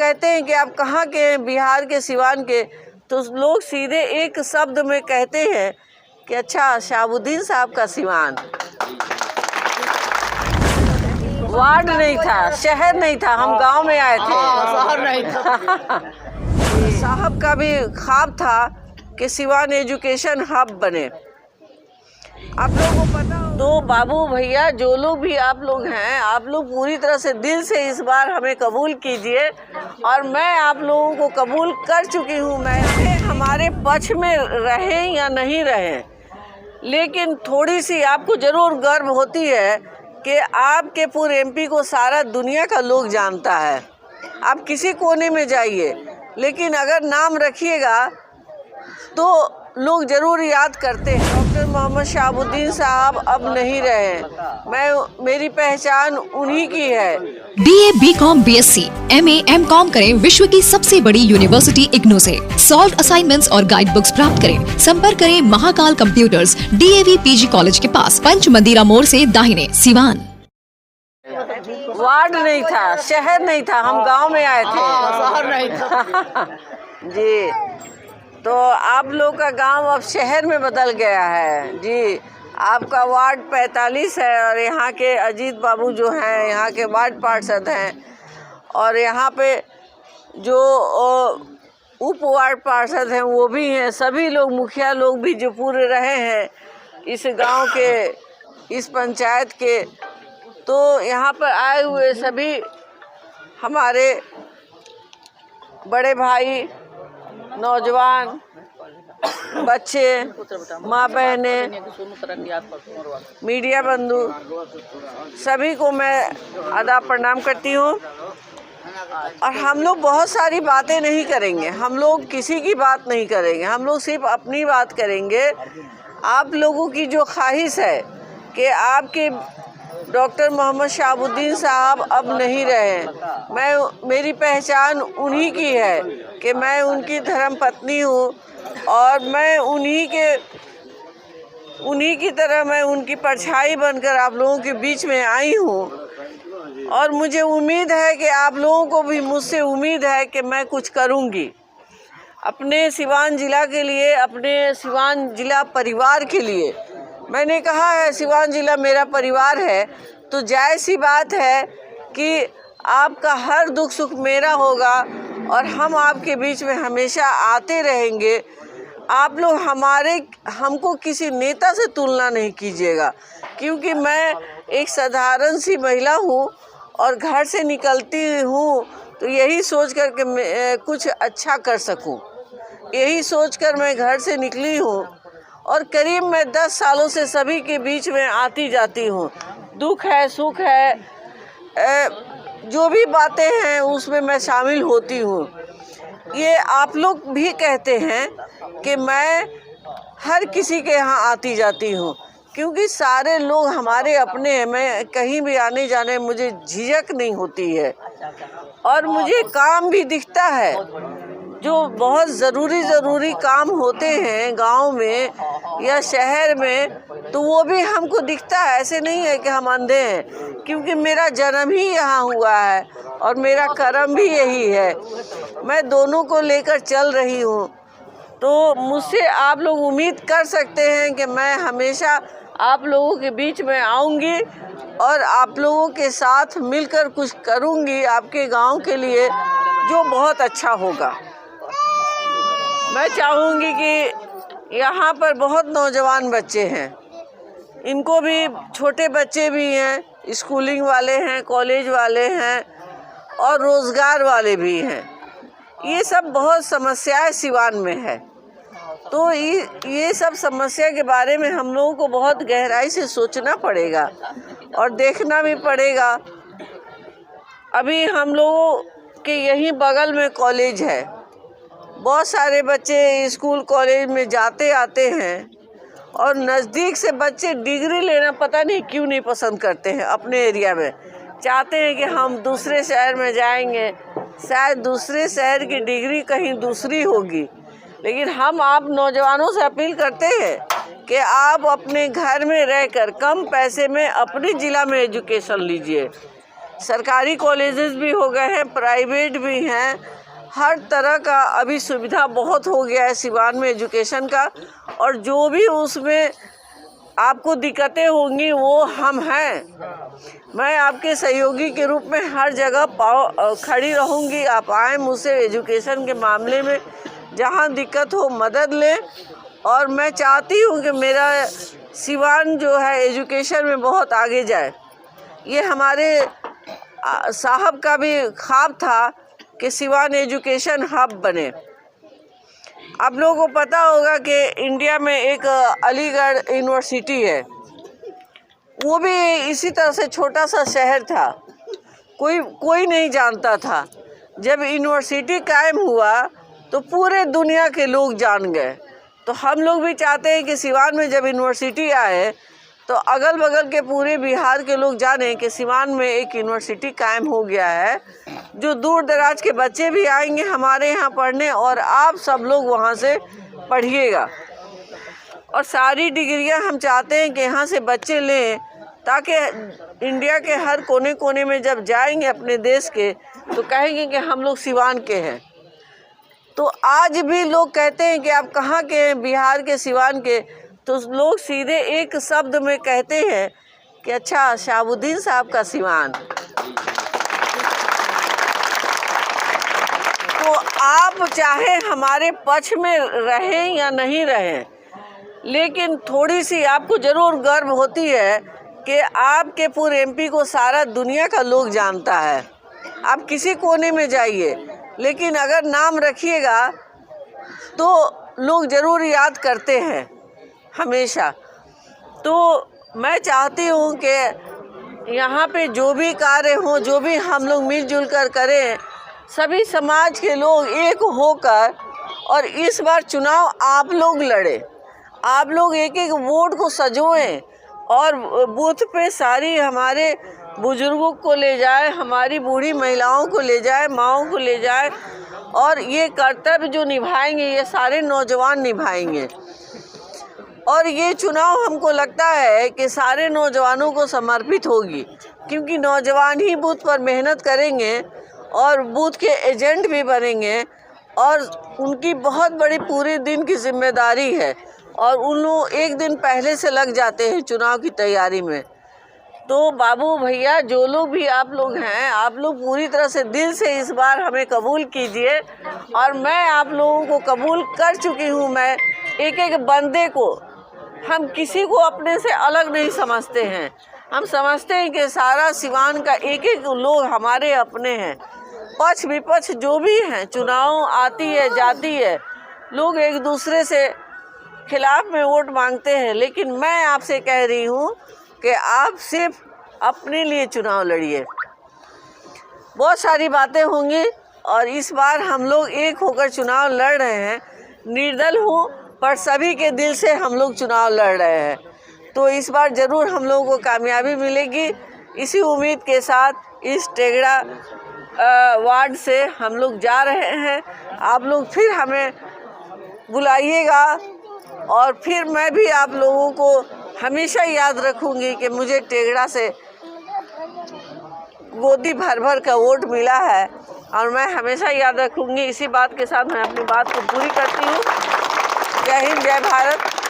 कहते हैं कि आप कहाँ के हैं, बिहार के, सिवान के, तो लोग सीधे एक शब्द में कहते हैं कि अच्छा शहाबुद्दीन साहब का सिवान। वार्ड नहीं था, शहर नहीं था, हम गांव में आए थे, शहर नहीं था। साहब का भी ख्वाब था कि सिवान एजुकेशन हब बने। आप लोगों को पता हो तो बाबू भैया जो लोग भी आप लोग हैं, आप लोग पूरी तरह से दिल से इस बार हमें कबूल कीजिए, और मैं आप लोगों को कबूल कर चुकी हूँ। मैं हमारे पक्ष में रहें या नहीं रहें, लेकिन थोड़ी सी आपको ज़रूर गर्व होती है कि आपके पूरे एमपी को सारा दुनिया का लोग जानता है। आप किसी कोने में जाइए, लेकिन अगर नाम रखिएगा तो लोग ज़रूर याद करते हैं। डॉक्टर मोहम्मद शहाबुद्दीन साहब अब नहीं रहे, मेरी पहचान उन्हीं की है। BA, BCom, BSc, MA, MCom करें विश्व की सबसे बड़ी यूनिवर्सिटी इग्नू से। सॉल्व असाइनमेंट्स और गाइड बुक्स प्राप्त करें। संपर्क करें Mahakal computers, DAV PG college के पास, पंच मंदिरा मोड़ से दाहिने, सिवान। वार्ड नहीं था, शहर नहीं था, हम गांव में आए थे, शहर नहीं था। जी, तो आप लोग का गांव अब शहर में बदल गया है। जी, आपका वार्ड 45 है, और यहाँ के अजीत बाबू जो हैं यहाँ के वार्ड पार्षद हैं, और यहाँ पे जो उप वार्ड पार्षद हैं वो भी हैं। सभी लोग, मुखिया लोग भी जो पूरे रहे हैं इस गांव के, इस पंचायत के, तो यहाँ पर आए हुए सभी हमारे बड़े भाई, नौजवान, बच्चे, माँ बहने, मीडिया बंधु, सभी को मैं आदाब प्रणाम करती हूँ। और हम लोग बहुत सारी बातें नहीं करेंगे, हम लोग किसी की बात नहीं करेंगे, हम लोग सिर्फ अपनी बात करेंगे। आप लोगों की जो ख्वाहिश है कि आपके डॉक्टर मोहम्मद शहाबुद्दीन साहब अब नहीं रहे, मेरी पहचान उन्हीं की है कि मैं उनकी धर्म पत्नी हूँ, और मैं उन्हीं की तरह मैं उनकी परछाई बनकर आप लोगों के बीच में आई हूँ। और मुझे उम्मीद है कि आप लोगों को भी मुझसे उम्मीद है कि मैं कुछ करूँगी अपने सिवान ज़िला के लिए, अपने सिवान ज़िला परिवार के लिए। मैंने कहा है सिवान ज़िला मेरा परिवार है, तो जायज़ सी बात है कि आपका हर दुख सुख मेरा होगा, और हम आपके बीच में हमेशा आते रहेंगे। आप लोग हमको किसी नेता से तुलना नहीं कीजिएगा, क्योंकि मैं एक साधारण सी महिला हूँ, और घर से निकलती हूँ तो यही सोच कर के मैं कुछ अच्छा कर सकूँ, यही सोचकर मैं घर से निकली हूँ। और करीब मैं 10 सालों से सभी के बीच में आती जाती हूँ। दुख है, सुख है, जो भी बातें हैं उसमें मैं शामिल होती हूँ। ये आप लोग भी कहते हैं कि मैं हर किसी के यहाँ आती जाती हूँ, क्योंकि सारे लोग हमारे अपने हैं। मैं कहीं भी आने जाने मुझे झिझक नहीं होती है, और मुझे काम भी दिखता है। जो बहुत ज़रूरी काम होते हैं गांव में या शहर में, तो वो भी हमको दिखता है। ऐसे नहीं है कि हम अंधे हैं, क्योंकि मेरा जन्म ही यहाँ हुआ है और मेरा कर्म भी यही है। मैं दोनों को लेकर चल रही हूँ, तो मुझसे आप लोग उम्मीद कर सकते हैं कि मैं हमेशा आप लोगों के बीच में आऊँगी और आप लोगों के साथ मिलकर कुछ करूँगी आपके गांव के लिए, जो बहुत अच्छा होगा। मैं चाहूँगी कि यहाँ पर बहुत नौजवान बच्चे हैं, इनको भी, छोटे बच्चे भी हैं, स्कूलिंग वाले हैं, कॉलेज वाले हैं, और रोज़गार वाले भी हैं। ये सब बहुत समस्याएं सिवान में है, तो ये सब समस्या के बारे में हम लोगों को बहुत गहराई से सोचना पड़ेगा और देखना भी पड़ेगा। अभी हम लोगों के यहीं बगल में कॉलेज है, बहुत सारे बच्चे स्कूल कॉलेज में जाते आते हैं, और नज़दीक से बच्चे डिग्री लेना पता नहीं क्यों नहीं पसंद करते हैं। अपने एरिया में चाहते हैं कि हम दूसरे शहर में जाएंगे, शायद दूसरे शहर की डिग्री कहीं दूसरी होगी। लेकिन हम आप नौजवानों से अपील करते हैं कि आप अपने घर में रहकर कम पैसे में अपने ज़िला में एजुकेशन लीजिए। सरकारी कॉलेजेस भी हो गए हैं, प्राइवेट भी हैं, हर तरह का अभी सुविधा बहुत हो गया है सिवान में एजुकेशन का। और जो भी उसमें आपको दिक्कतें होंगी वो हम हैं, मैं आपके सहयोगी के रूप में हर जगह खड़ी रहूँगी। आप आए मुझसे एजुकेशन के मामले में, जहाँ दिक्कत हो मदद लें। और मैं चाहती हूँ कि मेरा सिवान जो है एजुकेशन में बहुत आगे जाए। ये हमारे साहब का भी ख्वाब था कि सिवान एजुकेशन हब बने। आप लोगों को पता होगा कि इंडिया में एक अलीगढ़ यूनिवर्सिटी है, वो भी इसी तरह से छोटा सा शहर था, कोई नहीं जानता था। जब यूनिवर्सिटी कायम हुआ तो पूरे दुनिया के लोग जान गए। तो हम लोग भी चाहते हैं कि सिवान में जब यूनिवर्सिटी आए तो अगल बगल के पूरे बिहार के लोग जाने कि सिवान में एक यूनिवर्सिटी कायम हो गया है, जो दूर दराज के बच्चे भी आएंगे हमारे यहाँ पढ़ने और आप सब लोग वहाँ से पढ़िएगा। और सारी डिग्रियाँ हम चाहते हैं कि यहाँ से बच्चे लें, ताकि इंडिया के हर कोने कोने में जब जाएंगे अपने देश के तो कहेंगे कि हम लोग सिवान के हैं। तो आज भी लोग कहते हैं कि आप कहाँ के हैं, बिहार के, सिवान के, तो लोग सीधे एक शब्द में कहते हैं कि अच्छा शहाबुद्दीन साहब का सिवान। तो आप चाहे हमारे पक्ष में रहें या नहीं रहें, लेकिन थोड़ी सी आपको ज़रूर गर्व होती है कि आपके पूरे एमपी को सारा दुनिया का लोग जानता है। आप किसी कोने में जाइए, लेकिन अगर नाम रखिएगा तो लोग ज़रूर याद करते हैं हमेशा। तो मैं चाहती हूँ कि यहाँ पे जो भी कार्य हों, जो भी हम लोग मिलजुल कर करें, सभी समाज के लोग एक होकर, और इस बार चुनाव आप लोग लड़ें, आप लोग एक एक वोट को सजोएं और बूथ पे सारी हमारे बुजुर्गों को ले जाए, हमारी बूढ़ी महिलाओं को ले जाए, माँओं को ले जाए। और ये कर्तव्य जो निभाएंगे ये सारे नौजवान निभाएंगे। और ये चुनाव हमको लगता है कि सारे नौजवानों को समर्पित होगी, क्योंकि नौजवान ही बूथ पर मेहनत करेंगे और बूथ के एजेंट भी बनेंगे, और उनकी बहुत बड़ी पूरे दिन की जिम्मेदारी है। और उन लोग एक दिन पहले से लग जाते हैं चुनाव की तैयारी में। तो बाबू भैया, जो लोग भी आप लोग हैं, आप लोग पूरी तरह से दिल से इस बार हमें कबूल कीजिए। और मैं आप लोगों को कबूल कर चुकी हूँ। मैं एक एक बंदे को, हम किसी को अपने से अलग नहीं समझते हैं, हम समझते हैं कि सारा सिवान का एक एक लोग हमारे अपने हैं। पक्ष विपक्ष जो भी हैं, चुनाव आती है जाती है, लोग एक दूसरे से खिलाफ में वोट मांगते हैं, लेकिन मैं आपसे कह रही हूँ कि आप सिर्फ अपने लिए चुनाव लड़िए। बहुत सारी बातें होंगी और इस बार हम लोग एक होकर चुनाव लड़ रहे हैं। निर्दल हूँ, पर सभी के दिल से हम लोग चुनाव लड़ रहे हैं। तो इस बार ज़रूर हम लोगों को कामयाबी मिलेगी। इसी उम्मीद के साथ इस टेगड़ा वार्ड से हम लोग जा रहे हैं। आप लोग फिर हमें बुलाइएगा, और फिर मैं भी आप लोगों को हमेशा याद रखूंगी कि मुझे टेगड़ा से गोदी भर भर का वोट मिला है, और मैं हमेशा याद रखूंगी। इसी बात के साथ मैं अपनी बात को पूरी करती हूँ। जय हिंद, जय भारत।